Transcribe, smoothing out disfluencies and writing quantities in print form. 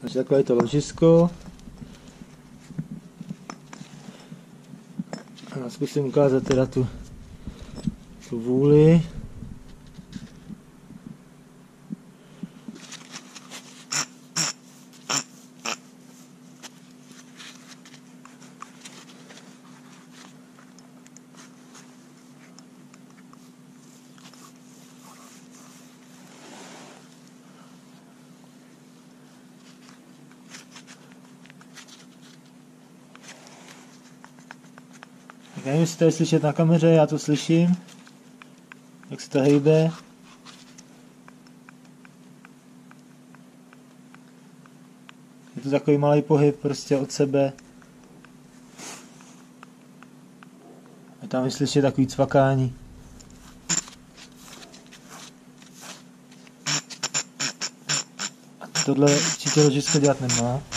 Takže takové je to ložisko. A zkusím ukázat teda tu vůli. Nevím, jestli to je slyšet na kameře, já to slyším, jak se to hejbe. Je to takový malý pohyb prostě od sebe. A tam je slyšet takový cvakání. A tohle určitě ložisko dělat nemá.